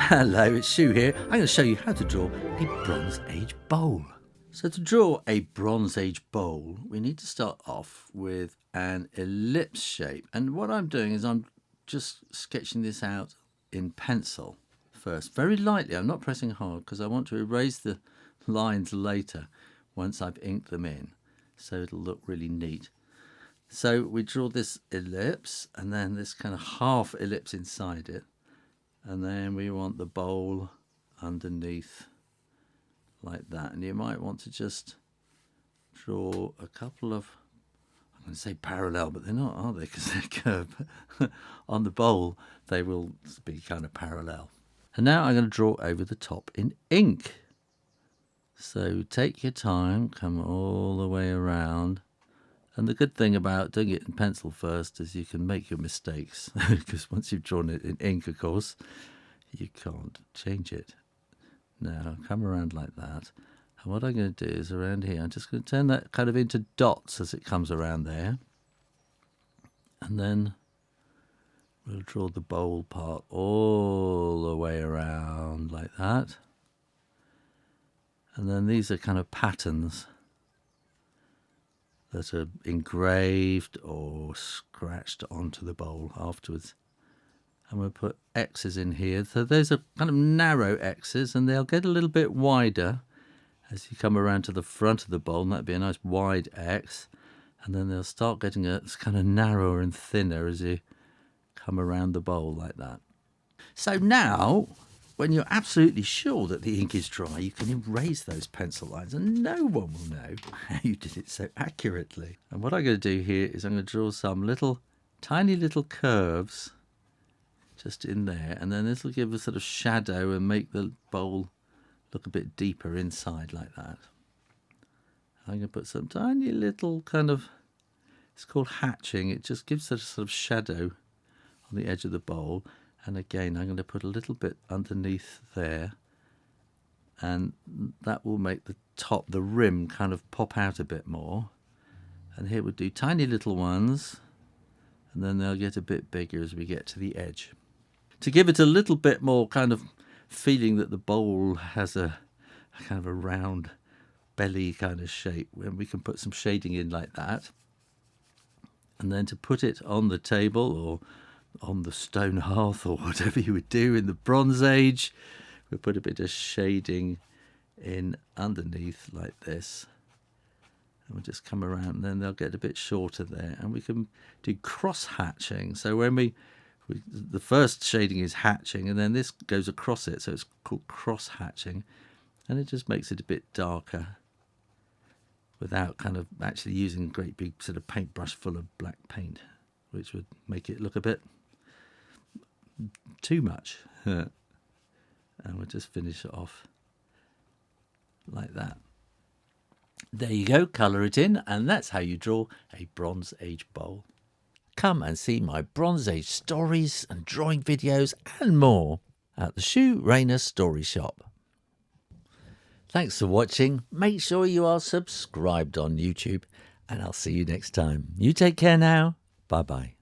Hello, it's Sue here. I'm going to show you how to draw a Bronze Age bowl. So to draw a Bronze Age bowl, we need to start off with an ellipse shape. And what I'm doing is I'm just sketching this out in pencil first, very lightly. I'm not pressing hard because I want to erase the lines later once I've inked them in, so it'll look really neat. So we draw this ellipse and then this kind of half ellipse inside it. And then we want the bowl underneath like that. And you might want to just draw a couple of, I'm going to say parallel, but they're not, are they? Because they're curved. On the bowl, they will be kind of parallel. And now I'm going to draw over the top in ink. So take your time, come all the way around. And the good thing about doing it in pencil first is you can make your mistakes, because once you've drawn it in ink, of course, you can't change it. Now, come around like that. And what I'm going to do is around here, I'm just going to turn that kind of into dots as it comes around there. And then we'll draw the bowl part all the way around like that. And then these are kind of patterns that are engraved or scratched onto the bowl afterwards. And we'll put X's in here. So those are kind of narrow X's, and they'll get a little bit wider as you come around to the front of the bowl, and that'd be a nice wide X. And then they'll start getting it's kind of narrower and thinner as you come around the bowl like that. So now, when you're absolutely sure that the ink is dry, you can erase those pencil lines and no one will know how you did it so accurately. And what I'm going to do here is I'm going to draw some tiny little curves just in there, and then this will give a sort of shadow and make the bowl look a bit deeper inside like that. I'm going to put some tiny little kind of, it's called hatching, it just gives a sort of shadow on the edge of the bowl. And again, I'm going to put a little bit underneath there, and that will make the top, the rim, kind of pop out a bit more. And here we'll do tiny little ones, and then they'll get a bit bigger as we get to the edge. To give it a little bit more kind of feeling that the bowl has a kind of a round belly kind of shape, and we can put some shading in like that. And then to put it on the table or on the stone hearth or whatever you would do in the Bronze Age, we'll put a bit of shading in underneath like this, and we'll just come around, and then they'll get a bit shorter there, and we can do cross hatching. So when the first shading is hatching, and then this goes across it, so it's called cross hatching, and it just makes it a bit darker without kind of actually using a great big sort of paintbrush full of black paint, which would make it look a bit too much. And we'll just finish it off like that. There you go, colour it in, and that's how you draw a Bronze Age bowl. Come and see my Bronze Age stories and drawing videos and more at the Sue Rayner Story Shop. Thanks for watching. Make sure you are subscribed on YouTube, and I'll see you next time. You take care now. Bye-bye.